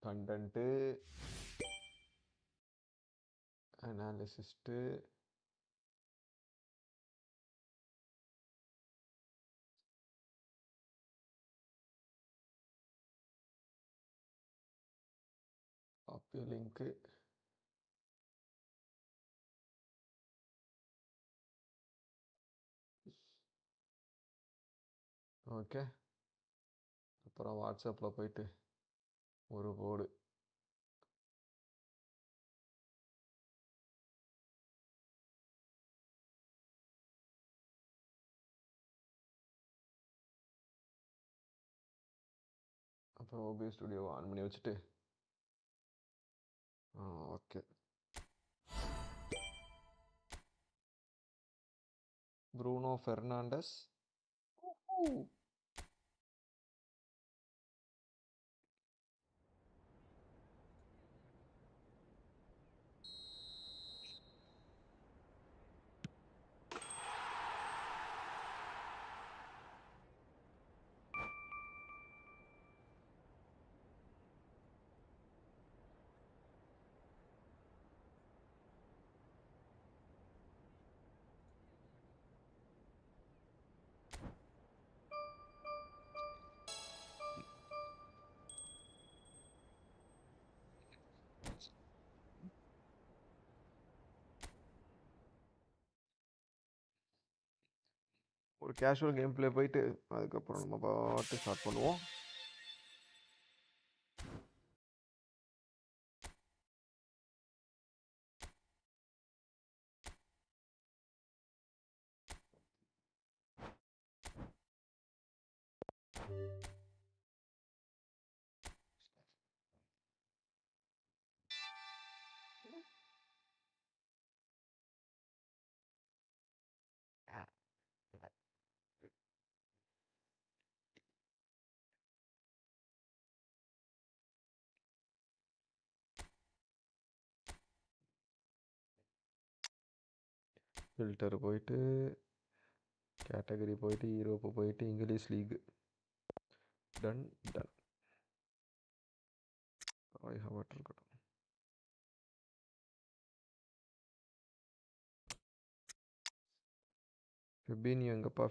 Content, analyst, copy link, okay. அப்புறம் வாட்ஸ்அப்பில் போயிட்டு ஒரு போர்டு. அப்புறம் ஓபிஎஸ் ஸ்டுடியோவை ஆன் பண்ணி வச்சுட்டு ஓகே. Bruno Fernandes. ஒரு கேஷுவல் கேம் பிளே போயிட்டு அதுக்கப்புறம் நம்ம பாட்டு ஸ்டார்ட் பண்ணுவோம். ஃபில்டர் போயிட்டு கேட்டகரி போயிட்டு யூரோப்பு போயிட்டு இங்கிலீஷ் லீக். Done done. இருக்கட்டும். ஃபெபினியோ எங்கப்பா?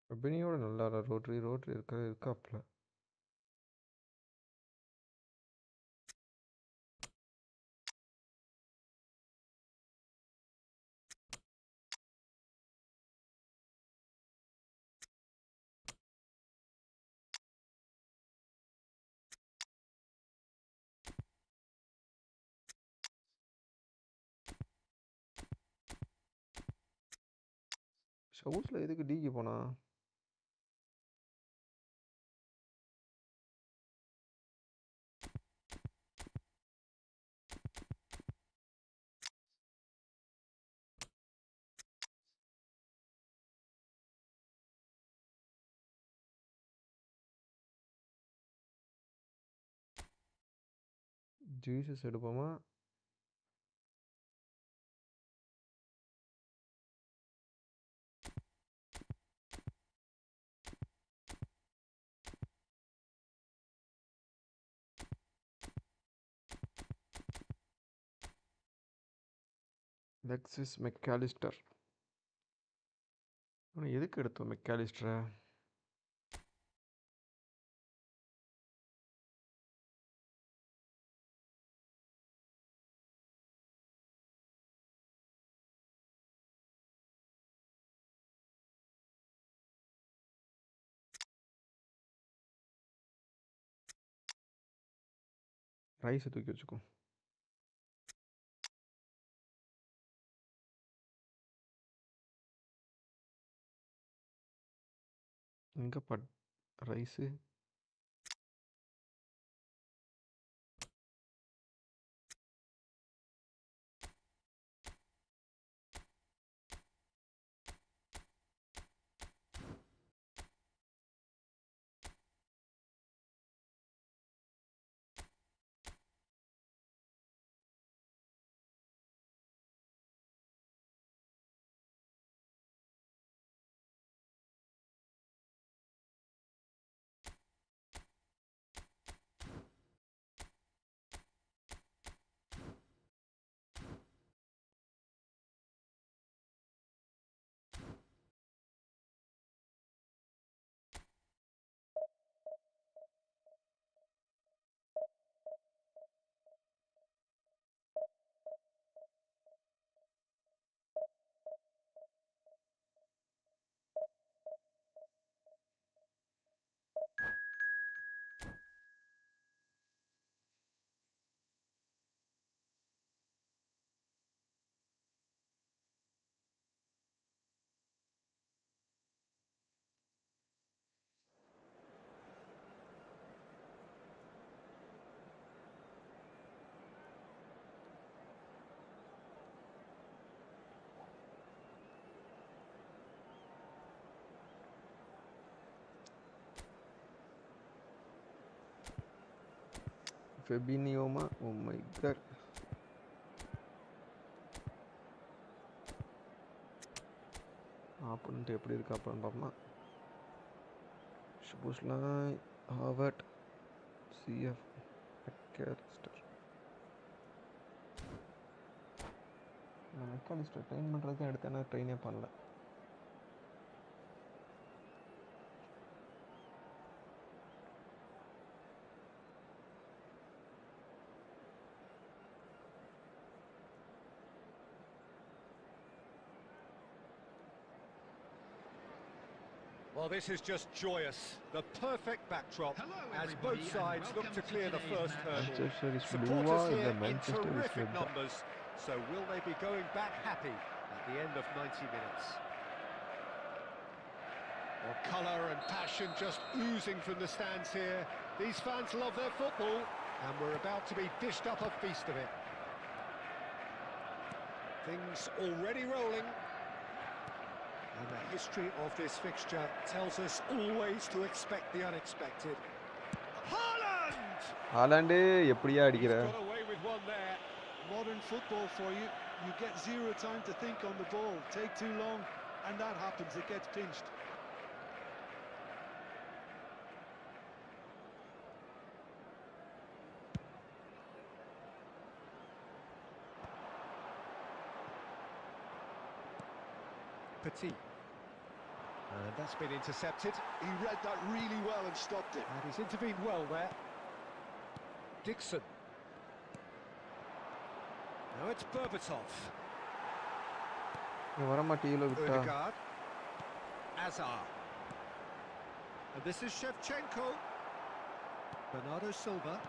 ஃபெபினியோட நல்லா ரோட்ரி இருக்காப்ல. ஷவுஸ்ல எதுக்கு டிக்கு போனா? ஜீசஸ் எடுப்போமா? Alexis Mac Allister. எதுக்கு எடுத்தோம் மெக்காலிஸ்டரை? ரைஸை தூக்கி வச்சுக்கோ. எங்கப்பா ரைஸு? ஃபெபினியோமா ஓ மை காட் ஆப்போனன்ட் எப்படி இருக்கா அப்புறம் பார்ப்போமா Szoboszlai Howard CF Mac Allister Mac Allister train பண்ணுறதுக்கு எடுத்தேன்னா ட்ரெயினே பண்ணல Well, this is just joyous. The perfect backdrop as both sides look to clear the first hurdle. Supporters here in terrific numbers. So will they be going back happy at the end of 90 minutes? Well, colour and passion just oozing from the stands here. These fans love their football and we're about to be dished up a feast of it. Things already rolling. And the history of this fixture tells us always to expect the unexpected. Haaland எப்படியா அடிக்கிற? He's got away with one there. Modern football for you. You get zero time to think on the ball. Take too long and that happens. It gets pinched. Petit. And that's been intercepted. He read that really well and stopped it. And he's intervened well there. Dixon. Now it's Berbatov. Odegaard. Azar. And this is Shevchenko. Bernardo Silva.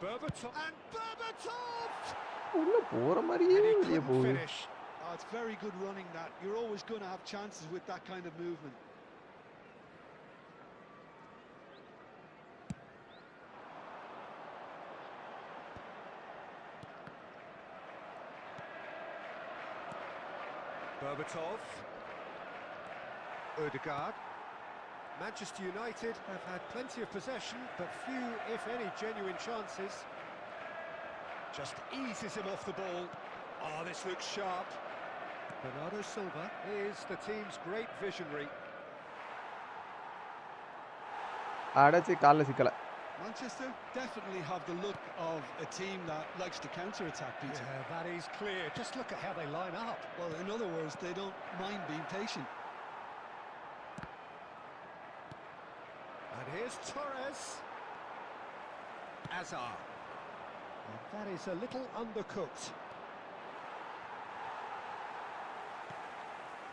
Berbatov. And Berbatov! உள்ள போற மாதிரியே வெளியே போகுது. Finish. Oh, it's very good running that. You're always going to have chances with that kind of movement. Berbatov. Odegaard. Manchester United have had plenty of possession, but few, if any, genuine chances. Just eases him off the ball. Oh, this looks sharp. Bernardo Silva is the team's great visionary. Manchester definitely have the look of a team that likes to counter-attack, Peter. Yeah, that is clear. Just look at how they line up. Well, in other words, they don't mind being patient. And here's Torres. Azar. And that is a little undercooked.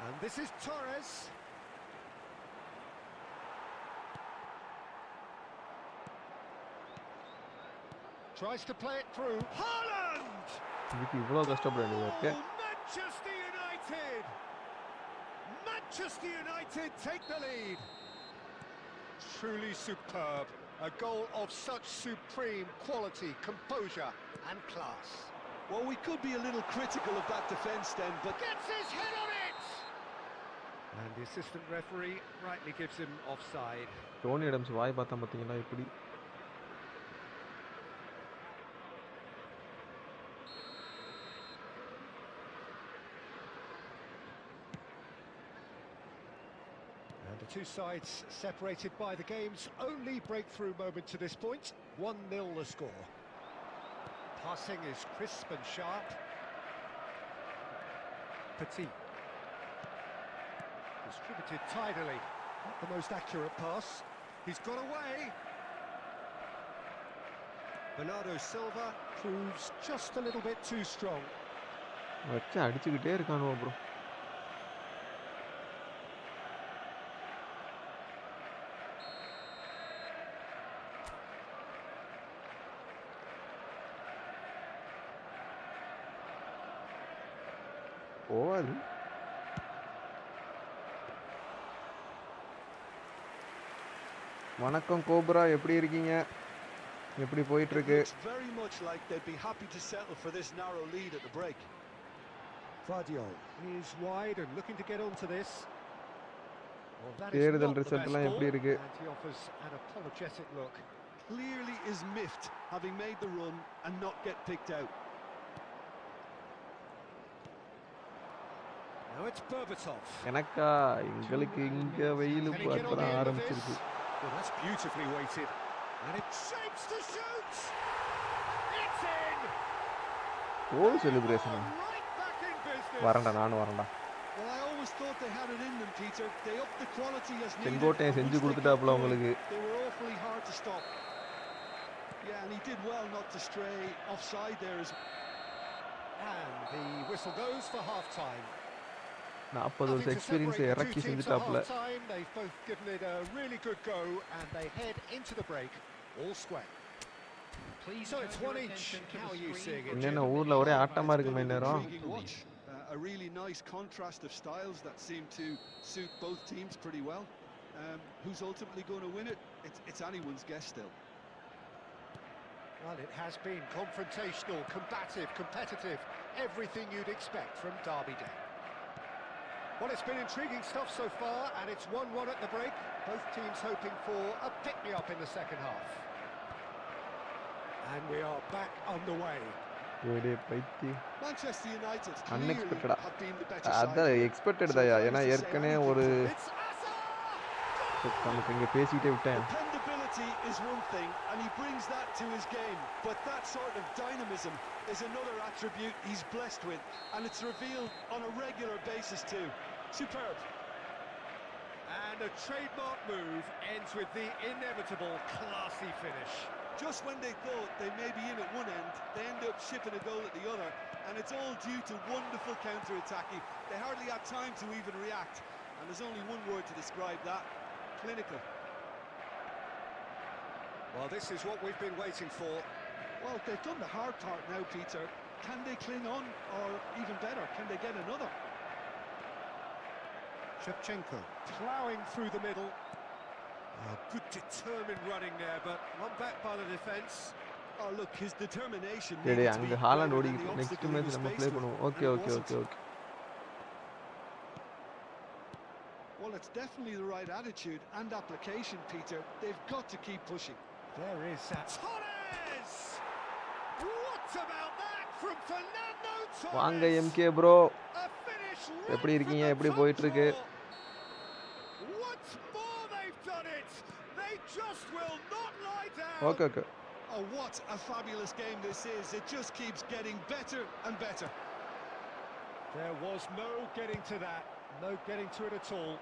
And this is Torres. Tries to play it through. Haaland! Manchester United! Manchester United take the lead. Truly superb. A goal of such supreme quality, composure and class. Well, we could be a little critical of that defence then, but... Gets his head on it! And the assistant referee rightly gives him offside. Tony Adams வாய் பார்த்தா பாத்தீங்களா இப்படி And the two sides separated by the game's only breakthrough moment to this point. 1-0 the score. Passing is crisp and sharp. Petit. Distributed tidily. Not the most accurate pass. He's got away. Bernardo Silva proves just a little bit too strong. வச்சு அடிச்சுக்கிட்டே இருக்கானோ bro போவாது வணக்கம் cobra எப்படி இருக்கீங்க எப்படி போயிட்டு இருக்கு very much like they'd be happy to settle for this narrow lead at the break. Vardiol is wide and looking to get onto this. தேர்தல் ரிசல்ட் எல்லாம் எப்படி இருக்கு And he offers an apologetic look. clearly is miffed, having made the run and not get picked out. Now it's Berbatov. எனக்கா எங்களுக்கு இங்க வெயில் Can he get on the இப்பதான் end of ஆரம்பிச்சிருக்கு. this? Well, that's beautifully weighted. And it shapes to shoot! It's in! Goal celebration Right back in business. வரேன்டா, நானும் வரேன்டா. Well, I always thought they had it in them, Peter. They upped the quality as needed. செங்கோட்டையை and செஞ்சு once they கொடுத்துட்டாப்புல got உங்களுக்கு. going, they were awfully hard to stop. Yeah, and he did well not to stray offside there as And the whistle goes for half-time. 40 வருஷம் experience இறக்கி செஞ்சுட்டாப்புல. They've both given it a really good go and they head into the break all square. So it's one each. How are you seeing it? என்னென்ன ஊர்ல ஒரே ஆட்டமா இருக்குமே நேரம். A really nice contrast of styles that seem to suit both teams pretty well. Who's ultimately going to win it? It's anyone's guess still. Well, it has been confrontational, combative, competitive, everything you'd expect from Derby Day. Well, it's been intriguing stuff so far, and it's 1-1 at the break. Both teams hoping for a pick-me-up in the second half. And we are back underway. Manchester United Unexpected. have been the better side. அத expected தான். ஏனா ஏற்கனவே ஒரு நமக்கு இங்க பேசிட்டே விட்டேன். Dependability is one thing and he brings that to his game, but that sort of dynamism is another attribute he's blessed with, and it's revealed on a regular basis too. Superb. And a trademark move ends with the inevitable classy finish. Just when they thought they may be in at one end, they end up shipping a goal at the other, and it's all due to wonderful counter-attacking. They hardly had time to even react, and there's only one word to describe that: clinical. Well, this is what we've been waiting for. Well, they've done the hard part now, Peter. Can they cling on, or even better, can they get another? Shevchenko ploughing through the middle. Good determined running there, but run back by the defence. Oh, look, his determination. டேய் அங்க Haaland ஓடி next match நம்ம play பண்ணுவோம். Okay. Well, it's definitely the right attitude and application, Peter. They've got to keep pushing. There is Torres! What about that from Fernando Torres? வாங்க MK bro. A finish. எப்படி இருக்கீங்க? எப்படி போயிட்டு இருக்கு? Once more they've done it. They just will not lie down. Okay. Oh, what a fabulous game this is. It just keeps getting better and better. There was no getting to that. No getting to it at all.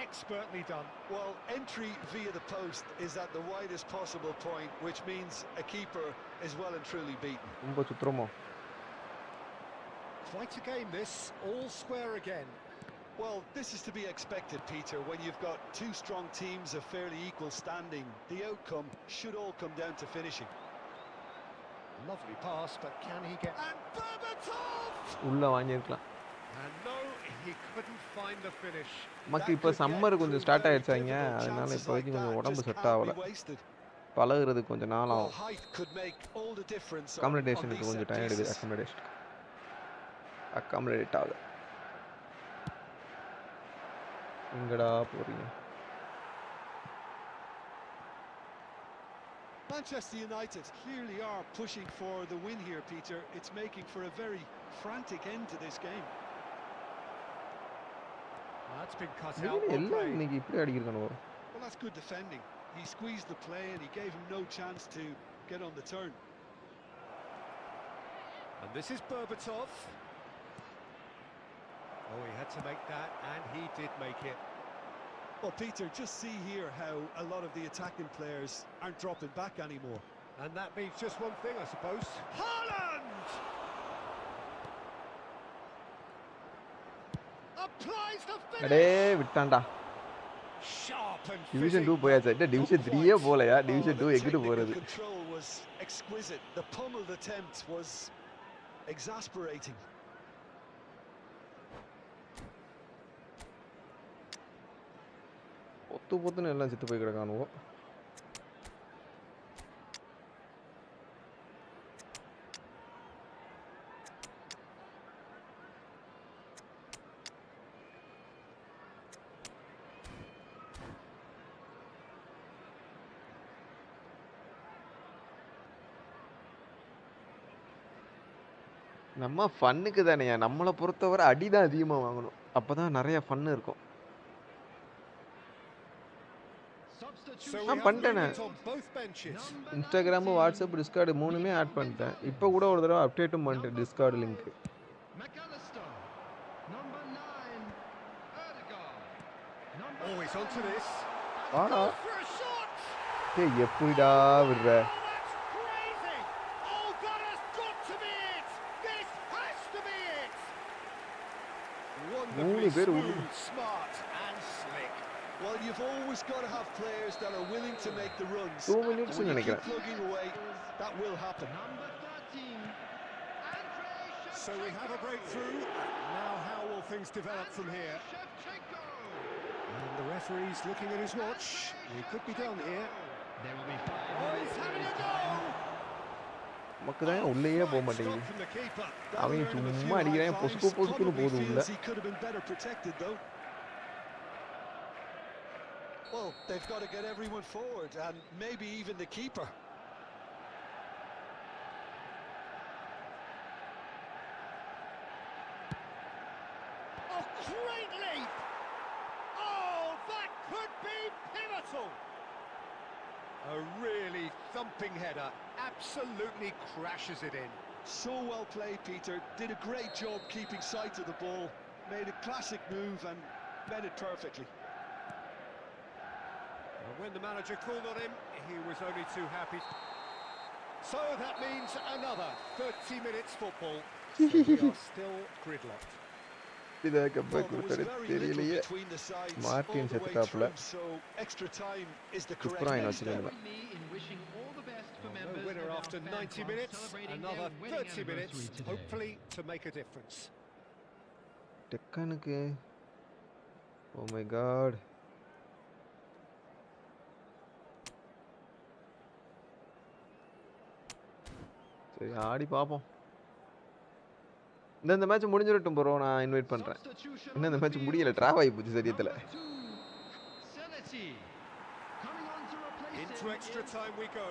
Expertly done. Well, entry via the post is at the widest possible point, which means a keeper is well and truly beaten. ரொம்ப சுத்தறோமோ. Quite a game this, all square again. Well, this is to be expected, Peter, when you've got two strong teams of fairly equal standing. The outcome should all come down to finishing. Lovely pass, but can he get... And Berbatov! உள்ள வாங்கிருக்கலாம். And no, he couldn't find the finish. நமக்கு இப்ப summer கொஞ்சம் start ஆயிடுச்சாங்க, அதனால இப்போதைக்கு கொஞ்சம் உடம்பு set ஆகல. பழகுறது கொஞ்சம் நாள் ஆகும். அக்காமடேஷனுக்கு கொஞ்சம் டைம் எடுக்குது. அக்காமடேட் ஆகுது. எங்கடா போறீங்க? Manchester United clearly are pushing for the win here, Peter. It's making for a very frantic end to this game. That's been cut out. இன்னைக்கு இப்படி அடிக்குறானோ? Well, that's good defending. He squeezed the play and he gave him no chance to get on the turn. And this is Berbatov. Oh, he had to make that, and he did make it. Well, Peter, just see here how a lot of the attacking players aren't dropping back anymore. And that means just one thing, I suppose. Haaland! Applies the finish! அடே விட்டான்டா. Sharp and Division 2 போயாச்சு. Division 3 போலயா? Division 2 எங்கிட்டு போறது? The control was exquisite. The pummeled attempt was exasperating. பொத்துன்னு எல்லாம் செத்து போய் கிடக்கானுவோ. நம்ம ஃபன்னுக்கு தானேயா. நம்மள பொறுத்தவரை அடி தான் அதிகமா வாங்கணும். அப்பதான் நிறைய ஃபன் இருக்கும். பண்ணிட்டேனே. இன்ஸ்டாகிராம், வாட்ஸ்அப், டிஸ்கார்டு மூணுமே ஆட் பண்ணிட்டேன். இப்போ கூட ஒரு தடவை அப்டேட்டும் பண்ணிட்டேன் டிஸ்கார்டு லிங்க். ஆனா டேய் எப்படிடா விடுற? மூணு பேர் Well, you've always got to have players that are willing to make the runs. 2 minutes When you keep நினைக்கிறேன். plugging away, that will happen. So we have a breakthrough. Now how will things develop from here? And the referee's looking at his watch. We could be done here. Oh, he's having a go! நமக்கு தான் உள்ளேயே போக மாட்டேங்குது. அவன் சும்மா அடிக்கிறான், பொசுக்கு பொசுக்குன்னு போகுது உள்ள. Well, they've got to get everyone forward, and maybe even the keeper. Oh, great leap! Oh, that could be pivotal! A really thumping header, absolutely crashes it in. So well played, Peter. Did a great job keeping sight of the ball. Made a classic move and met it perfectly. When the manager called on him, he was only too happy. So that means another 30 minutes football. So we are still gridlocked. இத கப்ப கொடுத்தது தெரியலையே. Martin செத்துட்டாப்ல. குப்ராயின் வச்சிருந்தா. No winner after 90 minutes. Another 30 minutes, hopefully to make a difference. டெக்கனுக்கு. Oh my god. சரி ஆடி பாப்போம். இந்த match முடிஞ்சிரட்டும் bro, நான் invite பண்றேன். இன்னும் இந்த மேட்ச் முடியல, டிராவ் ஆகி போச்சு சரியத்துல. Into extra time we go.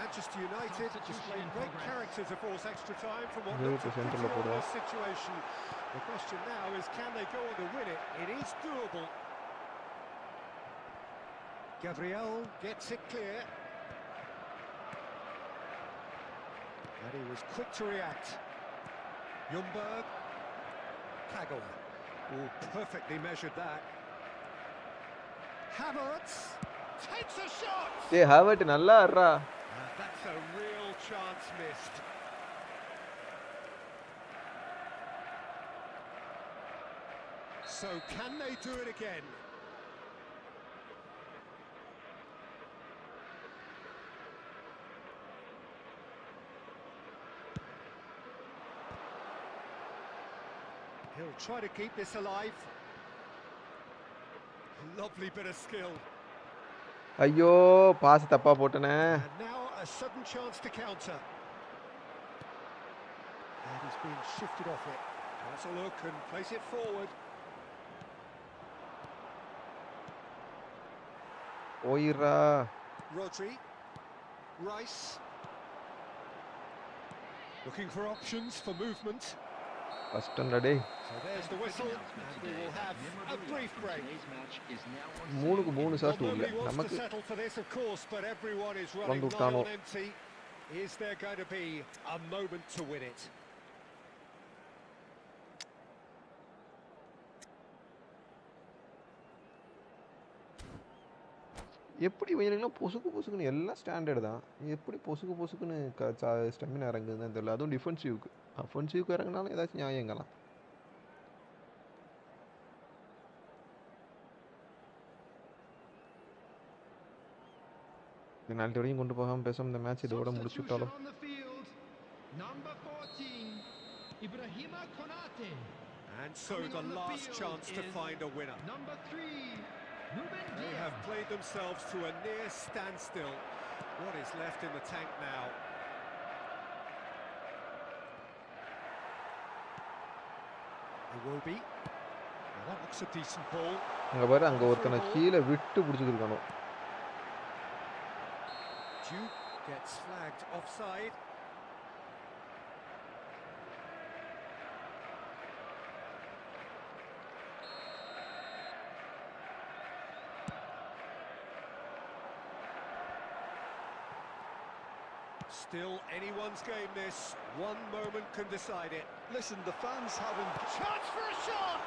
Manchester United displaying great character to force extra time from what looks a controlled situation. The question now is, can they go on to win it? It is doable. Gabriel gets it clear. And he was quick to react. Ljungberg. Kagel. Oh, perfectly measured that. Havertz takes a shot. Hey, Havertz நல்லா ஆடுறா. That's a real chance missed. So can they do it again? He'll try to keep this alive. Lovely bit of skill. ஐயோ pass தப்பா போட்டனே. And now a sudden chance to counter. And he's been shifted off it. That's a look and place it forward. ஓயிரா. Rodri. Rice. Looking for options for movement. கஷ்டம்டா டேய். So there's the whistle and we will have a brief break. 3 shot உள்ள நமக்கு settle for this of course, but everyone is running long on empty. Is there going to be a moment to win it? எப்படி இவங்களுக்குலாம் பொசுக்குன்னு எல்லாம் standard தான். எப்படி பொசுக்குன்னு stamina இறங்குதுன்னு தெரியல. அதுவும் டிஃபென்சிவ்க்கு. அஃபென்சிவ்க்கு இறங்கினாலும் ஏதாச்சும் நியாயங்களாம். பெனால்டி வரையும் கொண்டு போகாமல் பேசாம இந்த மேட்ச் இதோட முடிச்சுட்டாலும். And so the last chance to find a winner. They have played themselves to a near standstill. What is left in the tank now? It will be. Now that looks a decent ball. அங்க பாரு, அங்க ஒருத்தனை கீழே விட்டு பிடிச்சிருக்கானோ. Duke gets flagged offside. Still anyone's game this. One moment can decide it. Listen, the fans haven't... Chance for a shot!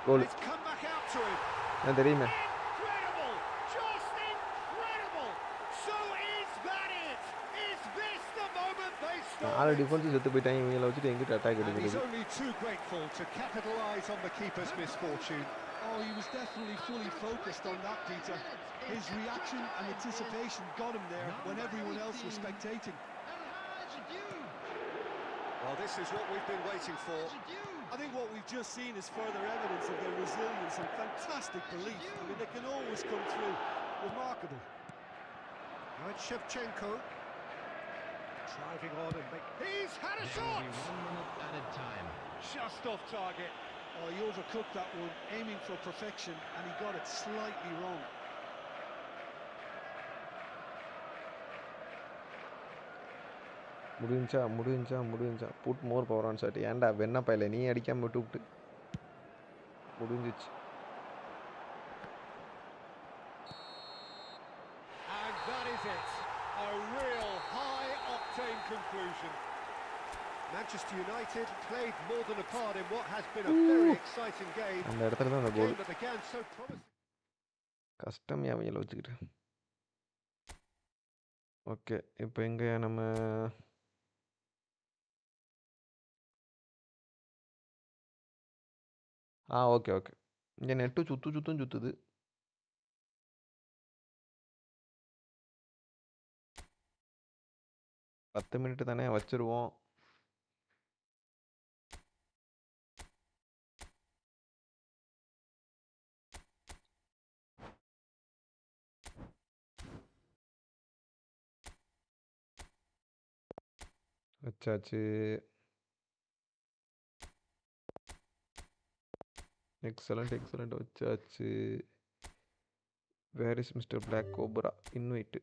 Goal. It's come back out to him. ഞാൻ தெரியுமே. Incredible! Just incredible! So is that it? Is this the moment they ஆளு start? Defence செத்து போயிட்டாங்க, இவங்கள வச்சுட்டு எங்கிட்ட attack And he's எடுக்கிறது. only too grateful to capitalise on the keeper's misfortune. Oh, he was definitely fully focused on that, Peter. His reaction and anticipation got him there when everyone else was spectating. Well, this is what we've been waiting for. I think what we've just seen is further evidence of their resilience and fantastic belief. I mean, they can always come through. Remarkable. Now it's Shevchenko. Driving on and he's had a shot! 1 minute added time. Just off target. Oh, he overcooked that one, aiming for perfection, and he got it slightly wrong. முடிஞ்சா put more power on shot. ஏன்டா வெண்ணா பையல நீ அடிக்காம விட்டு முடிஞ்சிச்சு. And that is it. A real high octane conclusion. Manchester United played more than a part in what has been a very exciting game. அந்த இடத்துல தான் அந்த A goal. game that began so promising. கஷ்டம் அவங்கள வச்சுக்கிட்டு. Okay, இப்போ எங்க நம்ம ஓகே. இங்கே நெட்டு சுத்துது. பத்து மினிட் தானே வச்சிருவோம். வச்சாச்சு. எக்ஸலண்ட் வச்சாச்சு. Where is mister Black Cobra invite.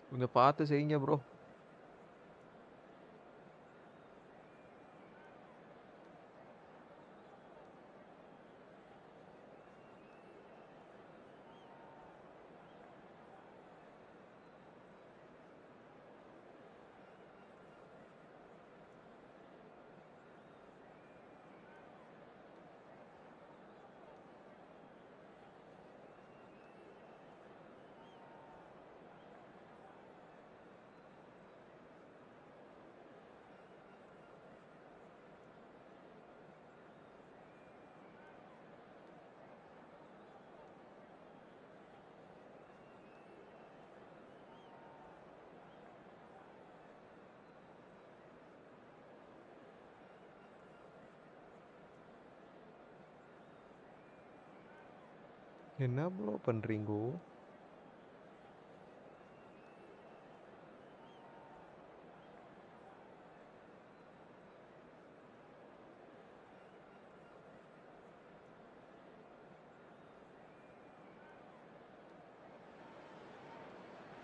கொஞ்சம் பார்த்து செய்யுங்க ப்ரோ. என்ன ப்ரோ பண்றீங்கோ?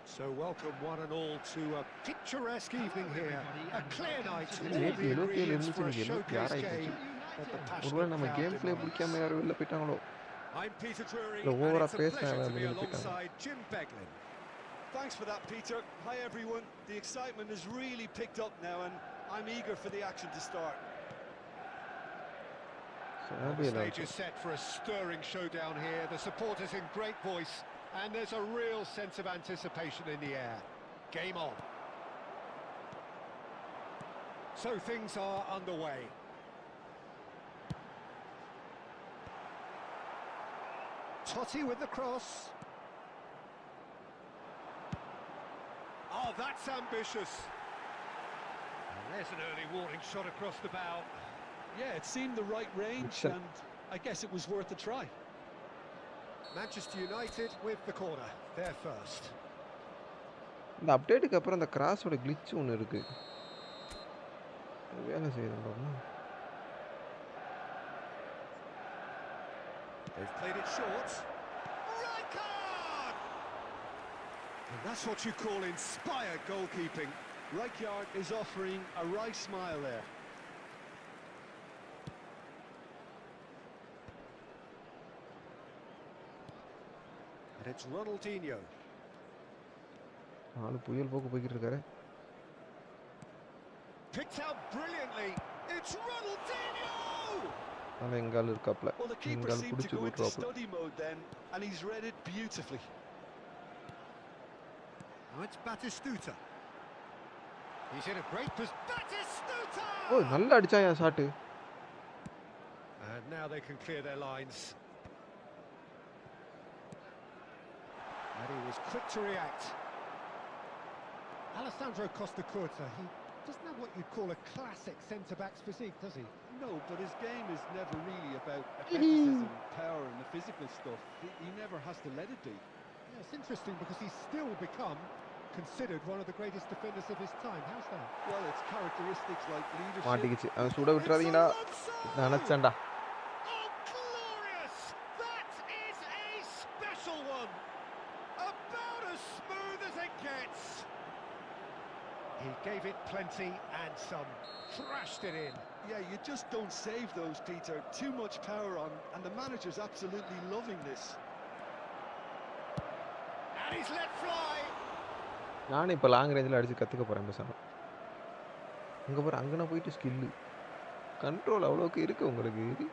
So welcome one and all to a picturesque evening here. A clear night, all நேற்று the 77 ingredients for a இருந்துச்சு, showcase யாராயிடுச்சு? game that the ஒருவேளை passionate நம்ம crowd game play demands. பிடிக்காம யாரும் வெளில போயிட்டாங்களோ? I'm Peter Drury, இல்ல and ஓவரா it's a பேச pleasure to be வெளில போயிட்டாங்க. alongside Jim Beglin. Thanks for that, Peter. Hi, everyone. The excitement has really picked up now, and I'm eager for the action to start. The stage is set for a stirring showdown here. The supporters in great voice. And there's a real sense of anticipation in the air. Game on. So things are underway. Totti with the cross. Oh, that's ambitious. And there's an early warning shot across the bow. Yeah, it seemed the right range, and I guess it was worth a try. Manchester United with the corner. They're first. இந்த அப்டேட்டுக்கு அப்புறம் அந்த கிராஸோட கிளிச் ஒன்று இருக்கு. வேலை செய்யுதுன்றோம்னா They've played it short. Right card! And that's what you call inspired goalkeeping. Rijkaard is offering a right smile there. And it's Ronaldinho. ஆளு புயல் போக்கு போய்கிட்டு இருக்காரு. Picked out brilliantly. It's Ronaldinho! ஆனா எங்கால இருக்காப்ல. Well, the keeper எங்கால seemed to புடிச்சு go into கூட்றாப்ல. study mode then, and he's read it beautifully. Now it's Batistuta. He's in a great position. Batistuta! ஓ நல்லா அடிச்சாயா shot. And now they can clear their lines. And he was quick to react. Alessandro Costa-Curta, he doesn't have what you'd call a classic centre-back's physique, does he? No, but his game is never really about athleticism, power and the physical stuff. He never has to let it be. Yeah, it's interesting because he's still become considered one of the greatest defenders of his time. How's that? Well, it's characteristics like leadership. மாட்டிக்கிச்சு. அவன் சுட விட்டுறாதீங்கடா. நினைச்சேன்டா. Oh, glorious! That is a special one. About as smooth as it gets. He gave it plenty and some. Thrashed it in. Yeah, you just don't save those, Peter. Too much power on, and the manager's absolutely loving this. And he's let fly. நானே இப்போ long ரேஞ்சில் அடிச்சு கற்றுக்க போகிறேன் பேசாம. அங்கே போகிற அங்கன போயிட்டு ஸ்கில்லு கண்ட்ரோல் அவ்வளோக்கு இருக்குது உங்களுக்கு.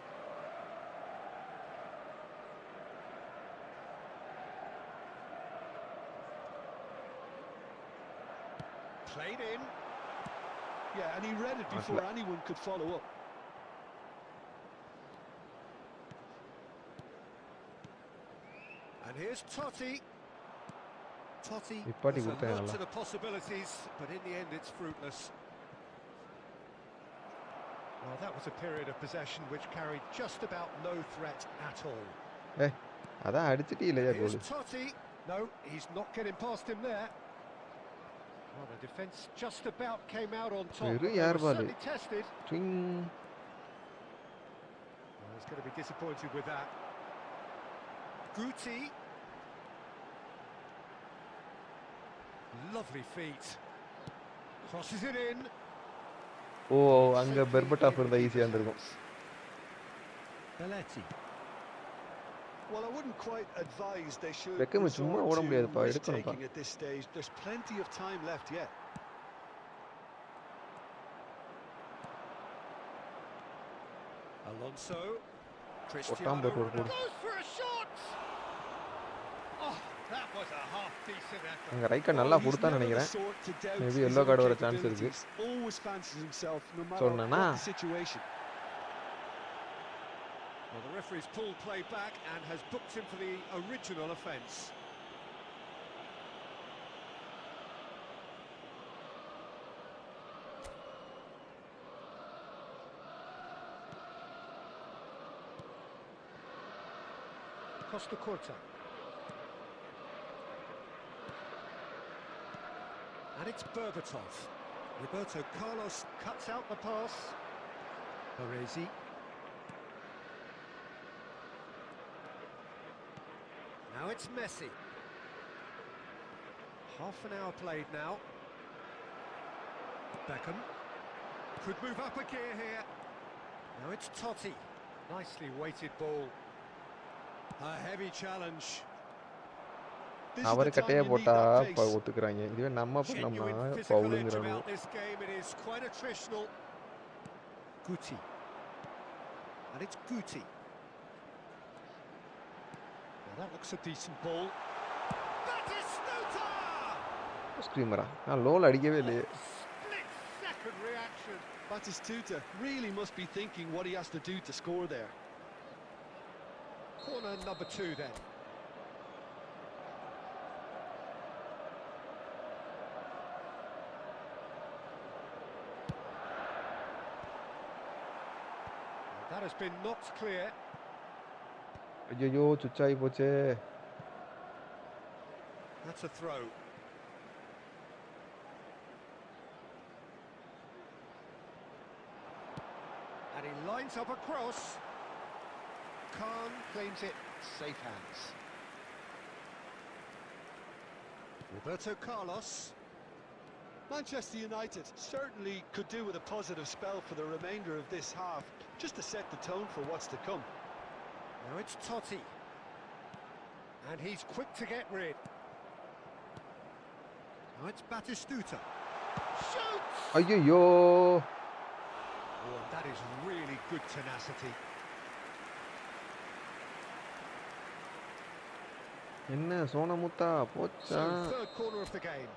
Played in. Yeah, and he read it before anyone could follow up. And here's Totti. Totti Ippadi has a kuttayalla. lot of the possibilities, but in the end it's fruitless. Well, that was a period of possession which carried just about no threat at all. அதான் அடிச்சிட்டே இல்லையா கோல். Here's Totti. No, he's not getting past him there. Well, the defence just about came out on top. Very They were yar ball. certainly tested. Twing. Well, he's going to be disappointed with that. Guti. Lovely feet. Crosses it in. ஓ அங்கே பெர்பட்டாஃப் இருந்தால் ஈஸியாக இருந்திருக்கும். Belletti. Well, I wouldn't quite advise they should Beckham சும்மா ஓட முடியாதுப்பா, resort to எடுக்கணும்ப்பா. risk-taking at this stage. There's plenty of time left yet. Alonso. ஒட்டாம் Cristiano போட்டு ஒரு goes for a shot. Oh, that was a half-decent effort. அங்கே ரைக்கா நல்லா He's கொடுத்தான்னு never the நினைக்கிறேன். sort to doubt Maybe his yellow own card வர chance இருக்கு. capabilities. Always fancies himself, no matter சொன்னேனா? what the situation. Well, the referee's pulled play back and has booked him for the original offence. Costa-Curta. And it's Berbatov. Roberto Carlos cuts out the pass. Baresi. Now it's Messi. Half an hour played now. Beckham. Could move up a gear here. Now it's Totti. Nicely weighted ball. A heavy challenge. This is our the time கட்டையை you need போட்டா that pace. ஒத்துக்கிறாங்க. இதுவே நம்ம Genuine பண்ணோம்னா physical edge பவுலுங்கிறாங்க. about this game. It is quite attritional. Guti. And it's Guti. Now that looks a decent ball. Batistuta! ஸ்க்ரீமரா நான் lol அடிக்கவே இல்லையே. Split-second reaction. Batistuta really must be thinking what he has to do to score there. Corner number 2 then. That has been knocked clear. ஐயோ சுச்சாயி போச்சே. That's a throw. And he lines up a cross. Khan claims it. Safe hands. Roberto Carlos. Manchester United certainly could do with a positive spell for the remainder of this half, just to set the tone for what's to come. Now it's Totti. And he's quick to get rid. Now it's Batistuta. Shoots! ஐயோ Oh, and that is really good tenacity. என்ன சோனமுத்தா போச்சா. So, third corner of the game.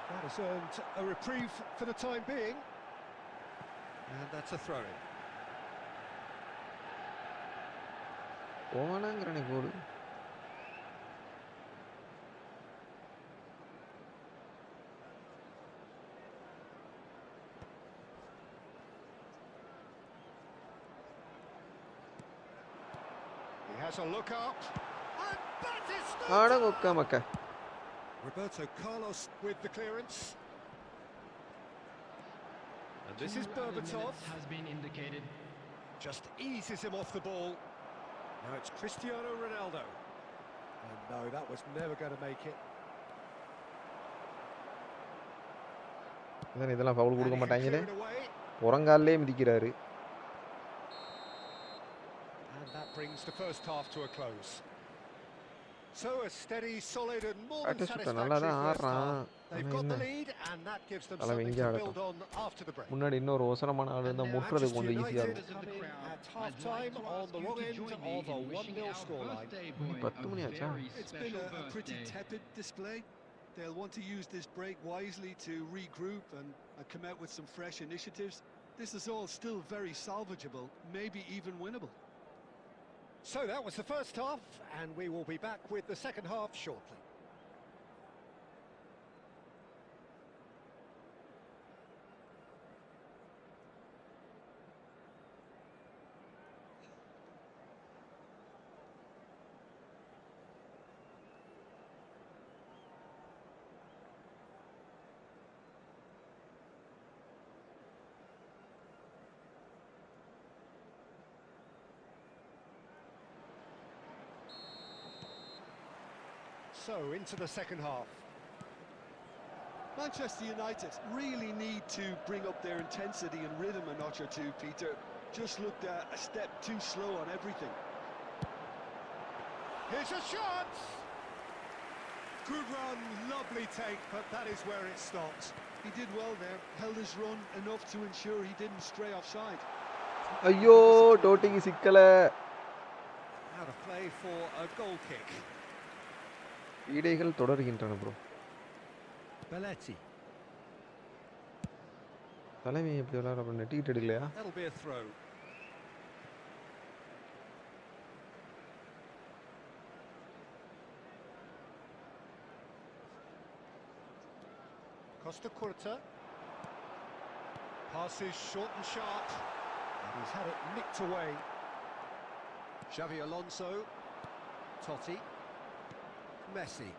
That has earned a reprieve for the time being. And that's a throw-in. போனாங்கிறனே code. He has a look up. And Batistuta! ஆட கொக்கா மக்கா. Roberto Carlos with the clearance. And this is Berbatov. Has been indicated. Just eases him off the ball. Now it's Cristiano Ronaldo. And no, that was never going to make it. இதெல்லாம் foul கொடுக்க And he can மாட்டாங்களே. clear it away. புறங்கால்லே மிதிக்கிறாரு. And that brings the first half to a close. So a steady, solid and more than Batistuta நல்லா satisfactory தான் first ஆடுறான். half. They've got the lead and that gives them நல்லா something Venky to ஆடட்டும். build on after the break. முன்னாடி இன்னொரு ஒசரமான ஆள் இருந்தா முட்டுறதுக்கு கொஞ்சம் ஈஸியா United இருக்கும். come in at half-time on the wrong end of a 1-0 scoreline. 10 மணி ஆச்சா? It's been a pretty tepid display. They'll want to use this break wisely to regroup and come out with some fresh initiatives. This is all still very salvageable, maybe even winnable. So that was the first half, and we will be back with the second half shortly. So, into the second half. Manchester United really need to bring up their intensity and rhythm a notch or two, Peter. Just looked a step too slow on everything. Here's a shot! Good run, lovely take, but that is where it stopped. He did well there, held his run enough to ensure he didn't stray offside. ஐயோ டோட்டிக்கு சிக்கல. Out of play for a goal kick. இடைகள் தொடர்கின்றன bro. Belletti. தலைமை எப்படி விளையாட நெட்டிக்கிட்டு எடுக்கலையா? That'll be a throw. Costa Curta. Passes short and sharp. And he's had it nicked away. Xavi Alonso. Totti. Messi.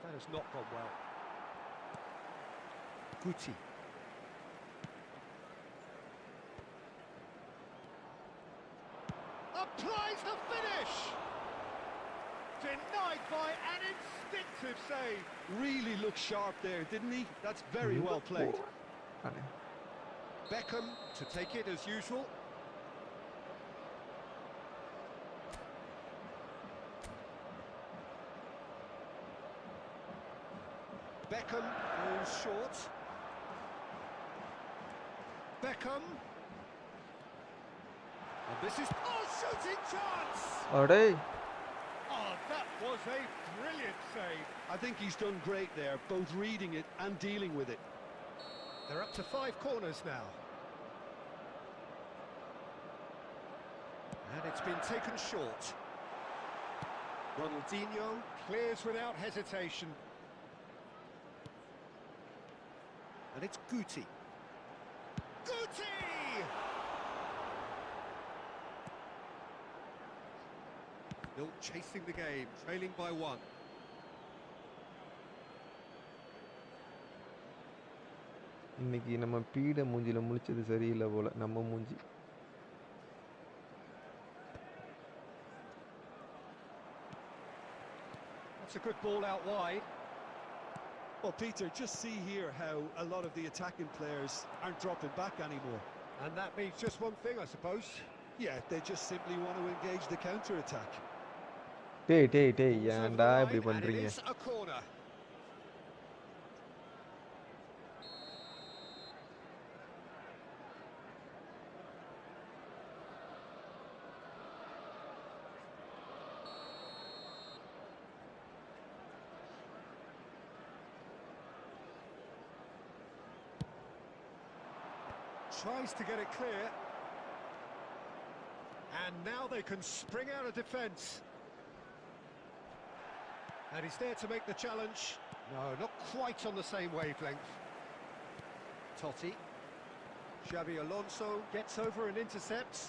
That has not gone well. Guti. Applies the finish! Denied by an instinctive save. Really looked sharp there, didn't he? That's very well played. Beckham to take it as usual. Beckham goes short. This is shooting chance. அடே Oh, that was a brilliant save. I think he's done great there, both reading it and dealing with it. They're up to 5 corners now. And it's been taken short. Ronaldinho clears without hesitation. And it's Guti. Guti! Still chasing the game, trailing by 1. இன்னைக்கு நம்ம பீட மூஞ்சில முழிச்சது சரியில்லை போல நம்ம மூஞ்சி. That's a good ball out wide. Well, Peter, just see here how a lot of the attacking players aren't dropping back anymore. And that means just one thing, I suppose. Yeah, they just simply want to engage the counter-attack. டேய் Ball's over ஏன்டா the இப்படி line, and it பண்றீங்க? is a corner. Tries to get it clear. And now they can spring out of defence. And he's there to make the challenge. No, not quite on the same wavelength. Totti. Xabi Alonso gets over and intercepts.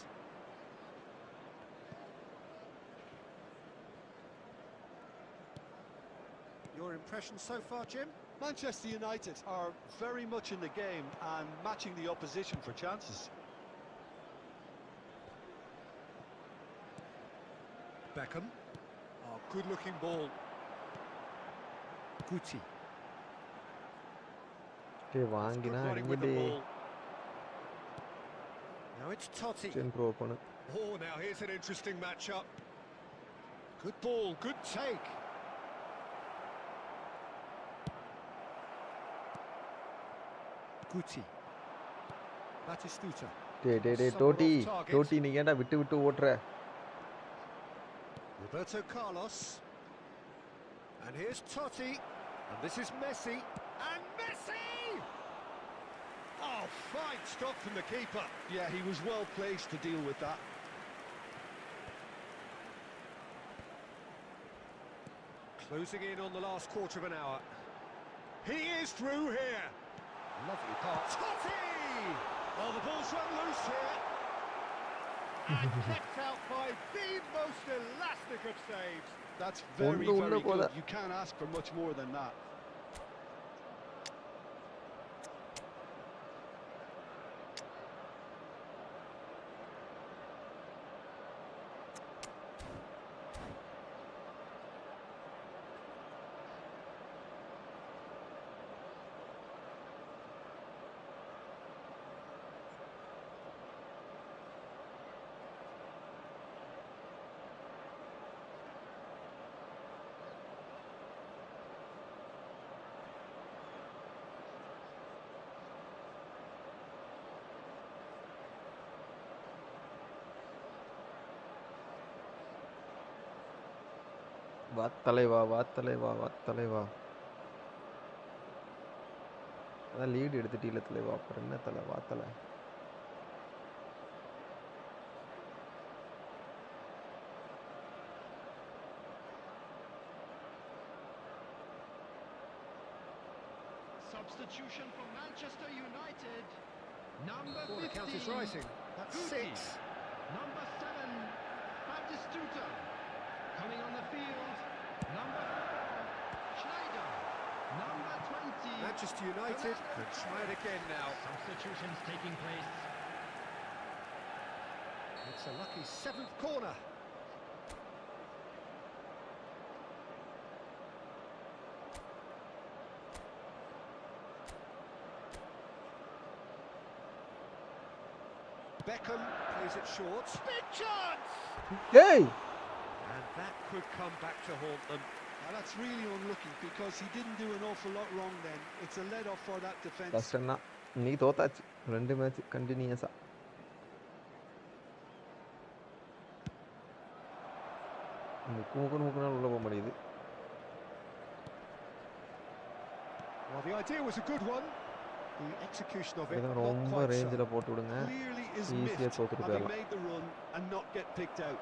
Your impression so far, Jim? Manchester United are very much in the game and matching the opposition for chances. Beckham. Oh, good-looking ball. Guti. டேய் வாங்கினா Good running with the அடிங்கடே. ball. Now it's Totti. Improve பண்ணு. Oh, now here's an interesting matchup. Good ball, good take. Guti. Batistuta. டேய் டோட்டி நீ ஏன்டா விட்டு ஓட்ற? Roberto Carlos. And here's Totti. And this is Messi. And Messi! Oh, fine stop from the keeper. Yeah, he was well placed to deal with that. Closing in on the last quarter of an hour. He is through here. Lovely pass. Totti! Well, the ball's run loose here. And kept out by the most elastic of saves. That's very, Undu very போதா. good. You can't ask for much more than that. வா தலைவா அதான் lead எடுத்துட்டீல தலைவா, அப்புறம் என்ன தலை வா தலை. Substitution for Manchester United. Number Oh, the count is 15. rising. That's Guti. 6. Number 7, Batistuta. Coming on the field, number 4, Schneider. Number 20. Manchester United can try it again now. Substitutions taking place. It's a lucky 7th corner. Beckham plays it short. Big chance! டேய் And that could come back to haunt them. Now that's really unlucky because he didn't do an awful lot wrong then. It's a let-off for that defence. கஷ்டம் தான், நீ தோத்தாச்சு 2 match கண்டினியூஸா. முக்குனாலும் உள்ளே போக மாட்டேங்குது. Well, the idea was a good one. The execution of it இதான் not ரொம்ப quite so. ரேஞ்சில் போட்டு விடுங்க, Clearly is ஈஸியாக miffed தோத்துட்டு having போயிடலாம். made the run and not get picked out.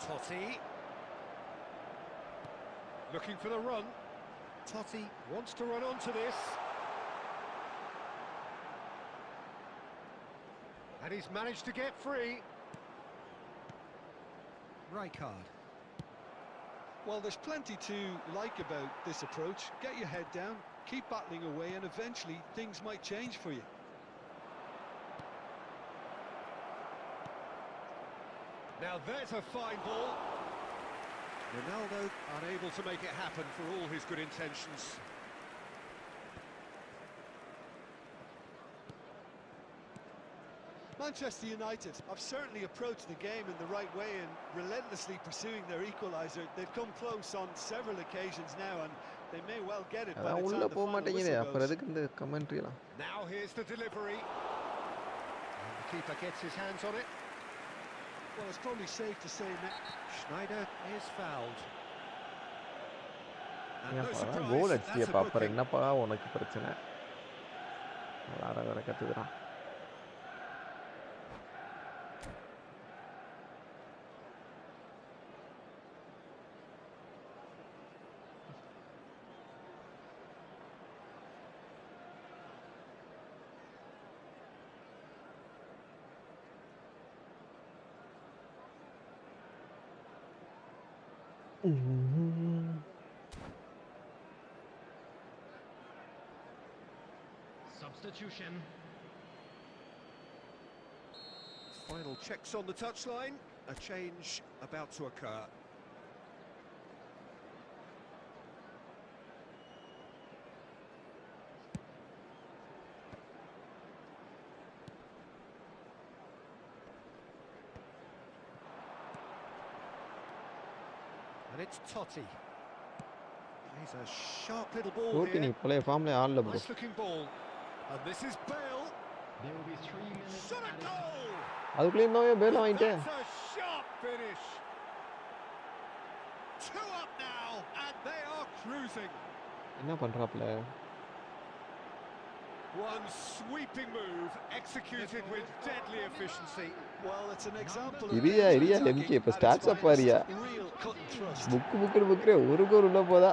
Totti. Looking for the run. Totti wants to run onto this. And he's managed to get free. Rijkaard. Well, there's plenty to like about this approach. Get your head down, keep battling away, and eventually things might change for you. Now there's a fine ball. Ronaldo unable to make it happen for all his good intentions. Manchester United have certainly approached the game in the right way and relentlessly pursuing their equaliser. They've come close on several occasions now, and they may well get it by அதான் the உள்ளே time the போக final மாட்டேங்குது, whistle அப்புறம் goes. எதுக்கு இந்த கமெண்ட்ரிலாம்? Now here's the delivery. And the keeper gets his hands on it. Well, it's probably safe to say now. Schneider is fouled. And no ஏன்ப்பா surprise, goal that's அடிச்சிட்டியப்பா, a அப்புறம் booking. என்னப்பா உனக்கு பிரச்சனை? வேற கற்றுக்குறான். Substitution. Final checks on the touchline. A change about to occur. And it's Totti. He's a sharp little ball roti நீ here. பழைய ஃபார்ம்ல ஆடல bro. Nice looking ball. And this is Bale. There will be 3 minutes Shot a added. goal! அதுக்குள்ளே இருந்தாவே பேல வாங்கிட்டேன். That's a sharp finish. 2 up now, and they are cruising. என்ன பண்றாப்ல? One sweeping move, executed with deadly efficiency. Well, it's an example of இரியா counter-attacking MK இப்ப at its stats finest. Bharia. Real cut and thrust. Book ஒரு கோல் உள்ள போதா?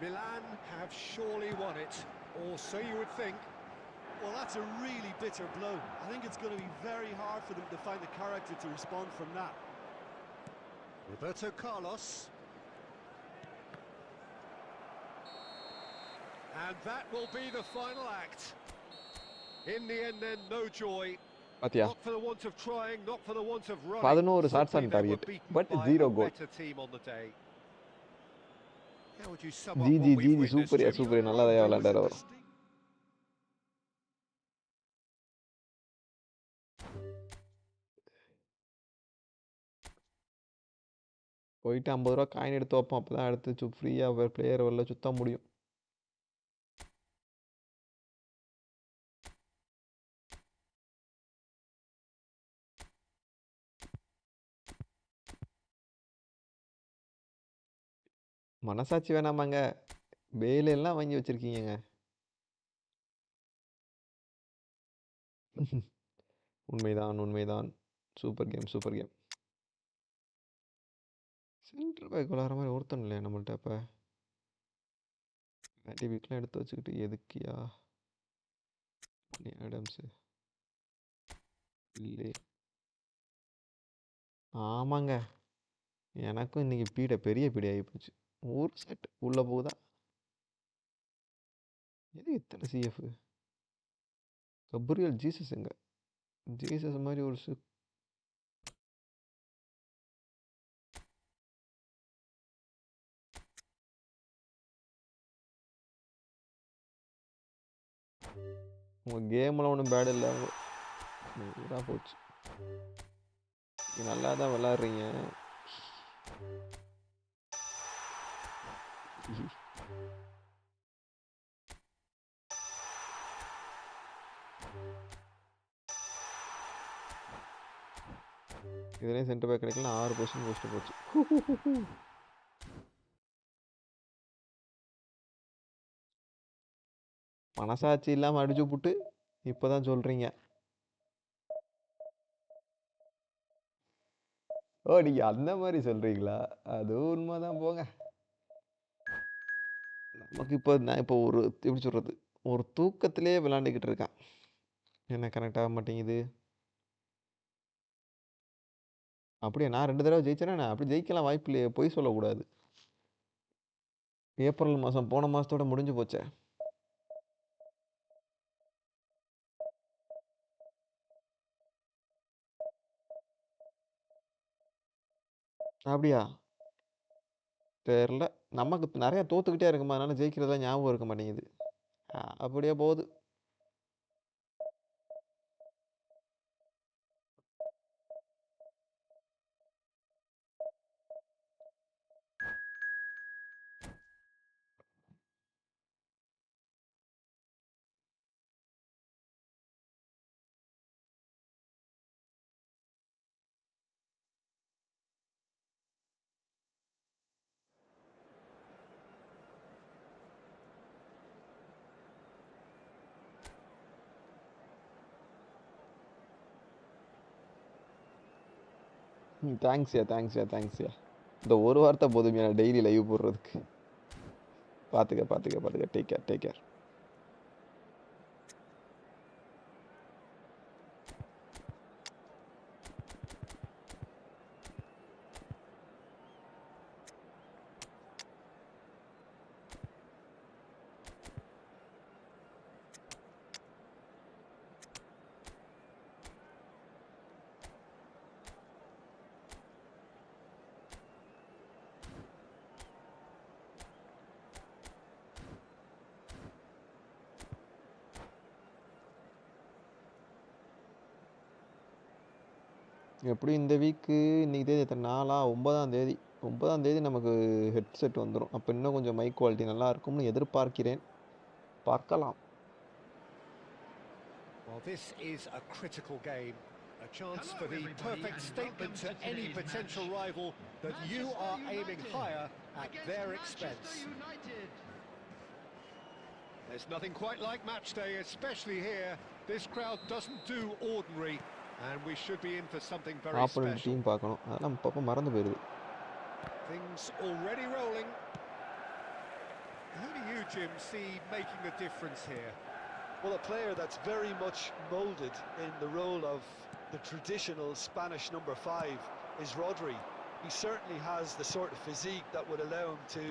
Milan have surely won it, or so you would think. Well, that's a really bitter blow. I think it's going to be very hard for them to find the character to respond from that. Roberto Carlos. And that will be the final act. In the end then, no joy. பாத்தியா? Not for the want of trying, not for the want of running. 11 shots on Simply they were target, beaten but by 0 a goal. better team on the day. How would you sum up GG what we've GG witnessed, சூப்பரியா Jim? Super, நல்லா தான் விளையாண்டாரு அவர். போயிட்டு 50 ரூபா coin எடுத்து வைப்போம், அப்பதான் அடுத்து ஃப்ரீயா பிளேயர் வரல சுத்த முடியும். மனசாட்சி வேணாமாங்க, பேல எல்லாம் வாங்கி வச்சிருக்கீங்க. உண்மைதான் உண்மைதான். Super game super game. Centre back விளாட்ற மாதிரி ஒருத்தன் இல்லையா நம்மள்ட்ட? அப்போ மேட்டி வீக்லாம் எடுத்து வச்சுக்கிட்டு எதுக்கியா? ஆடம்ஸு இல்லை. ஆமாங்க, எனக்கும் இன்னைக்கு பெரிய பீடை ஆகிப்போச்சு. ஒரு செட் உள்ளே போகுதா? எது இத்தனை சிஎஃப்? கபூரியல் ஜீசஸ் எங்க? ஜீசஸ் மாதிரி ஒரு உங்கள் கேமில் ஒன்றும் பேட் இல்லை, இதாக போச்சு. நல்லா தான் விளாட்றீங்க. இதுலேயும் சென்டர் பேக் கிடைக்கல, 6 பொசிஷன் போஸ்ட்டு போச்சு. மனசாட்சி இல்லாமல் அடிச்சு புட்டு இப்போ தான் சொல்கிறீங்க. ஓ, நீங்கள் அந்த மாதிரி சொல்கிறீங்களா? அது உண்மை தான் போங்க. நமக்கு இப்போ நான் இப்போ ஒரு எப்படி சொல்கிறது, ஒரு தூக்கத்திலே விளாண்டுக்கிட்டு இருக்கேன். என்ன கனெக்ட் ஆக மாட்டேங்குது. அப்படியே நான் 2 தடவை ஜெயிச்சேன்னா நான் அப்படி ஜெயிக்கலாம் வாய்ப்பு இல்லையே, பொய் சொல்லக்கூடாது. ஏப்ரல் மாதம் போன மாதத்தோட முடிஞ்சு போச்சே. அப்படியா? தெரில. நமக்கு நிறையா தோத்துக்கிட்டே இருக்குமா, அதனால ஜெயிக்கிறதெல்லாம் ஞாபகம் இருக்க மாட்டேங்குது. அப்படியே போகுது. தேங்க்ஸ்யா, தேங்க்ஸ்யா, தேங்க்ஸ்யா. இந்த ஒரு வார்த்தை போதுமையா டெய்லி லைவ் போடுறதுக்கு. பார்த்துக்க, பார்த்துக்க, பார்த்துக்க. Take care, take care. எப்படியும் இந்த வீக்கு இன்னைக்கு தேதி எத்தனை நாளா, 9ஆம் தேதி. 9ஆம் தேதி நமக்கு ஹெட்செட் வந்துடும். அப்போ இன்னும் கொஞ்சம் மைக் குவாலிட்டி நல்லா இருக்கும்னு எதிர்பார்க்கிறேன். பார்க்கலாம். Well, this is a critical game. A chance for the perfect statement to any potential rival that you are aiming higher at their expense. There's nothing quite like match day, especially here. This crowd doesn't do ordinary, and we should be in for something very opponent special. Team பார்க்கணும், அதெல்லாம் அப்பப்போ மறந்து போயிடுது. Things already rolling. Who do you, Jim, see making the difference here? Well, a player that's very much moulded in the role of the traditional Spanish number 5 is Rodri. He certainly has the sort of physique that would allow him to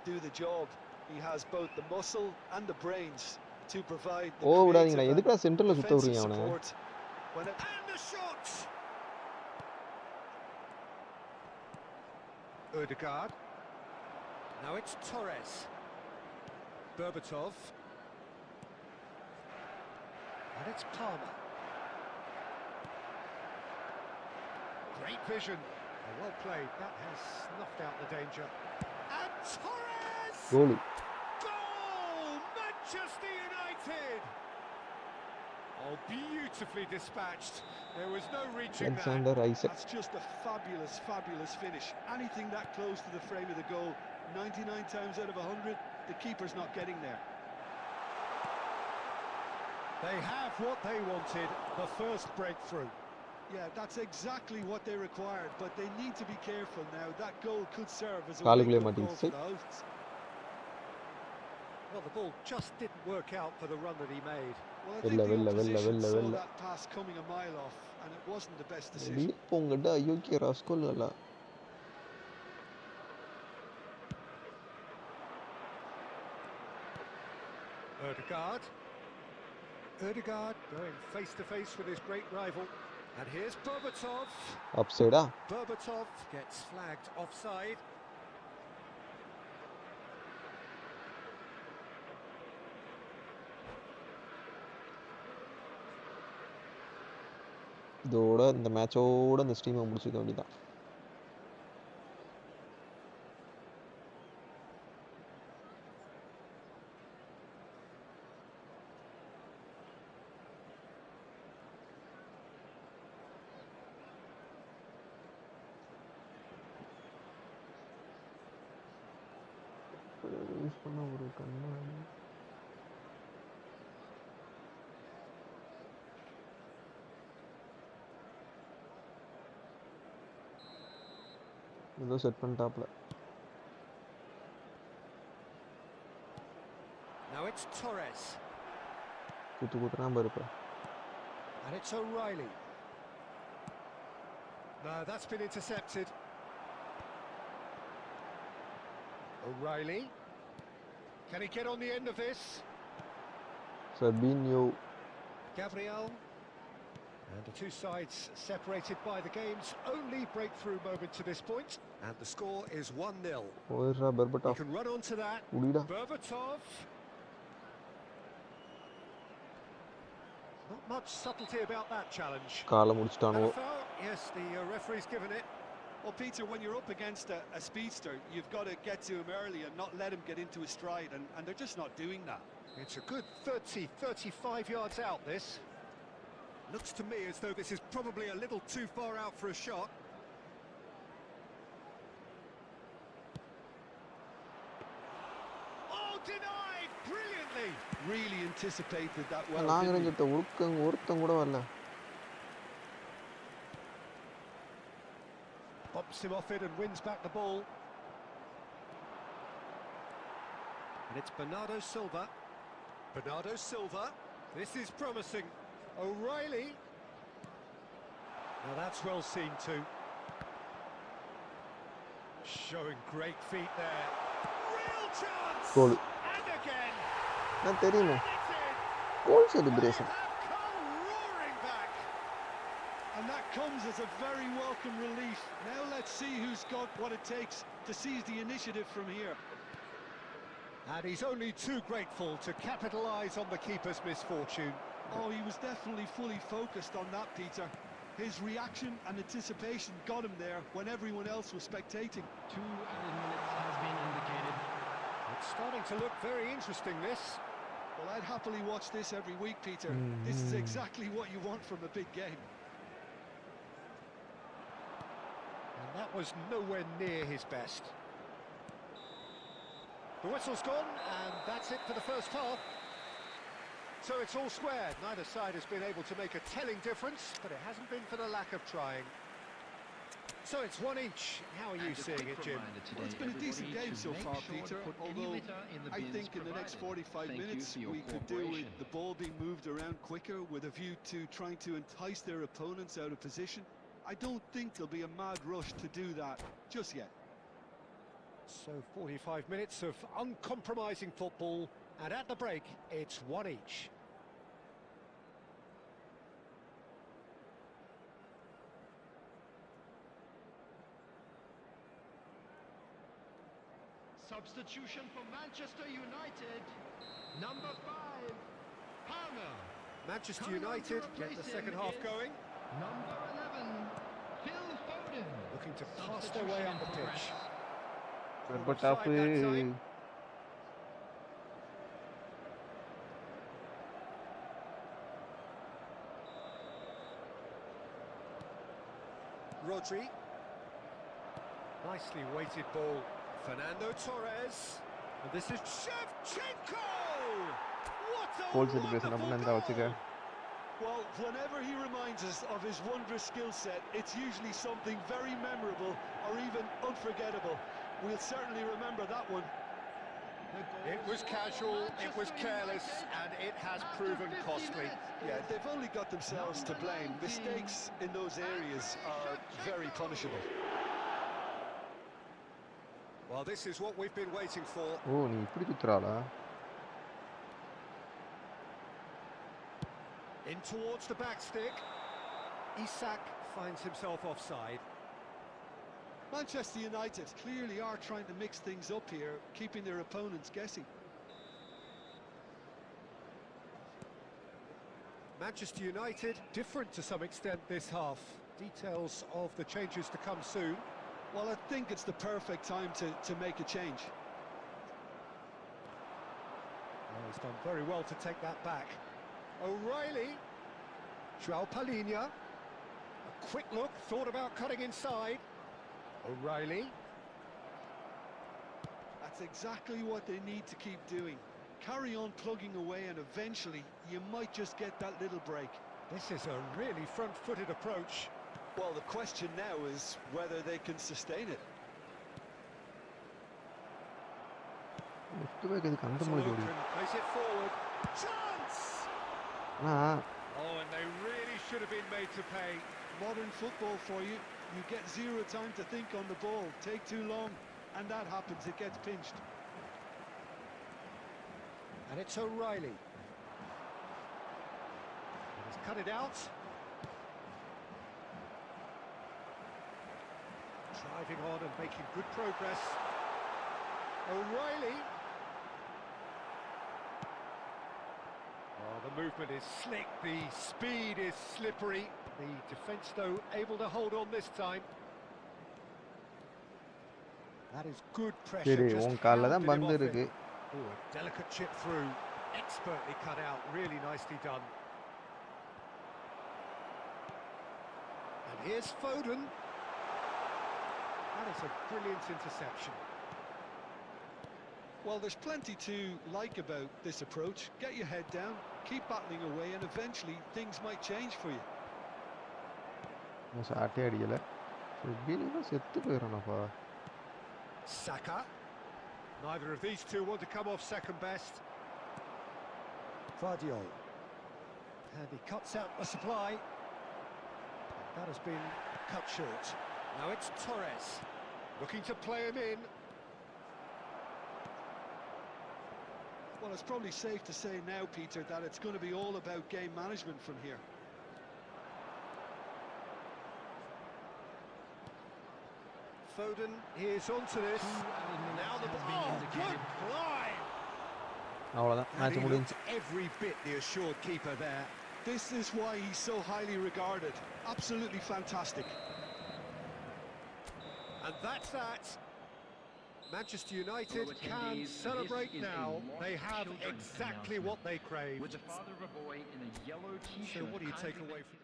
do the job. He has both the muscle and the brains to provide the விடாதீங்களா, creative எதுக்குடா சென்டரில் and சுத்த defensive விடுறீங்க அவனை? support. And the shot! Ødegaard. Now it's Torres. Berbatov. And it's Palmer. Great vision. Well played. That has snuffed out the danger. And Torres! Goal. Goal! Manchester United! Oh, beautifully dispatched. There was no reaching that. Alexander Isaac. That's just a fabulous, fabulous finish. Anything that close to the frame of the goal, 99 times out of 100, the keeper's not getting there. They have what they wanted, the first breakthrough. Yeah, that's exactly what they required, but they need to be careful now. That goal could serve as a காலுக்குள்ளே wake-up call மாட்டிக்கிச்சு. for the hosts. Well, the ball just didn't work out for the run that he made. Well, I think the opposition saw that pass coming a mile off, and it wasn't the best decision. போங்கடா அயோக்கிய ராஸ்கோல்களா. Ødegaard going face to face with his great rival. And here's Berbatov. அப்சைடா. Berbatov gets flagged offside. இதோட இந்த மேட்சோட இந்த ஸ்ட்ரீமை முடிச்சுக்க வேண்டியதான். Use பண்ண ஒரு கண்ணாடி. ஏதோ செட் பண்ணிட்டாப்ல. Now it's Torres. குத்துறான் பாரு இப்ப. And it's O'Reilly. No, that's been intercepted. O'Reilly. Can he get on the end of this? Sabinho. Gabriel. And the two sides separated by the game's only breakthrough moment to this point. And the score is 1-0. Oira He Berbatov. can run on to that. Udida. Berbatov. Not much subtlety about that challenge. காலை முடிச்சிட்டானோ. And a foul? Yes, the referee's given it. Well, Peter, when you're up against a speedster, you've got to get to him early and not let him get into his stride, and they're just not doing that. It's a good 35 yards out, this. Looks to me as though this is probably a little too far out for a shot. Oh, denied! Brilliantly! Really anticipated that well, நாங்க didn't he? நினைச்ச ஒருத்தன் கூட வரல. Bumps him off it and wins back the ball. And it's Bernardo Silva. Bernardo Silva. This is promising. O'Reilly. Now that's well seen too. Showing great feet there. Real chance! Goal. And again. நான் தெரியுமே. It's in. Goal celebration. Have come roaring back. And that comes as a very welcome relief. Now let's see who's got what it takes to seize the initiative from here. And he's only too grateful to capitalise on the keeper's misfortune. Oh, he was definitely fully focused on that, Peter. His reaction and anticipation got him there when everyone else was spectating. 2 added minutes has been indicated. It's starting to look very interesting, this. Well, I'd happily watch this every week, Peter. This is exactly what you want from a big game. And that was nowhere near his best. The whistle's gone, and that's it for the first half. So it's all square. Neither side has been able to make a telling difference, but it hasn't been for the lack of trying. So it's 1 each. How are you seeing it, Jim? Well, it's been a decent game so far, Peter, although I think in the next 45 minutes we could do with the ball being moved around quicker with a view to trying to entice their opponents out of position. I don't think there'll be a mad rush to do that just yet. So 45 minutes of uncompromising football, and at the break, it's 1 each. Substitution for Manchester United. Number 5, Palmer. Manchester United get the second half going, Number 11, Phil Foden. looking to pass their way up the pitch. Berbatov. Offside that time. Rodri. Nicely weighted ball. Fernando Torres. And this is Shevchenko! What a goal celebration அப்படின்னா wonderful இருந்தா வச்சுக்க. goal! Well, whenever he reminds us of his wondrous skill set, it's usually something very memorable or even unforgettable. We'll certainly remember that one. It was casual, it was careless, and it has proven costly. Yeah, they've only got themselves to blame. Mistakes in those areas are very punishable. Well, this is what we've been waiting for. ஓ நீ இப்படி குத்துறாளா? In towards the back stick. Isak finds himself offside. Manchester United clearly are trying to mix things up here, keeping their opponents guessing. Manchester United different to some extent this half. Details of the changes to come soon. Well, I think it's the perfect time to make a change. Oh, he's done very well to take that back. O'Reilly. João Palhinha. A quick look, thought about cutting inside. O'Reilly. That's That's exactly what they need to keep doing. Carry on plugging away and eventually you might just get that little break. This is a really front-footed approach. Well, the question now is whether they can sustain it. Left back ഇത് കണ്ടം Solo വിളിച്ചോടി. can place it forward. Chance! ആ Oh, and they really should have been made to pay. Modern football for you. You get zero time to think on the ball. Take too long, and that happens. It gets pinched. And it's O'Reilly. He's cut it out. Driving on and making good progress. O'Reilly. Oh, the movement is slick, the speed is slippery. The defence, though, able to hold on this time. That is good pressure. சரி Just உன் காலில் தான் hounded him பந்து off இருக்கு. it. Oh, a delicate chip through. Expertly cut out, really nicely done. And here's Foden. That is a brilliant interception. Well, there's plenty to like about this approach. Get your head down, keep battling away, and eventually things might change for you. ഷാട്ടേ അടിക്കല ഷെബീലിങ്ങനെ സെത്ത് പോയിരണപ്പാ. Saka. Neither of these two want to come off second best. Vardiol. And he cuts out the supply. That has been cut short. Now it's Torres. Looking to play him in. Well, it's probably safe to say now, Peter, that it's going to be all about game management from here. Foden is onto this. Now the ball. Oh, good climb. அவ்வளோதான் And match he முடிஞ்சு. looked every bit the assured keeper there. This is why he's so highly regarded. Absolutely fantastic. And that's that. Manchester United can celebrate now. They have exactly what they crave. With the father of a boy in a yellow t-shirt. So what do you take away from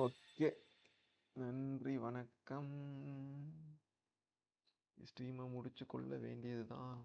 okay நன்றி வணக்கம். ஸ்ட்ரீமை முடிச்சு கொள்ள வேண்டியது தான்.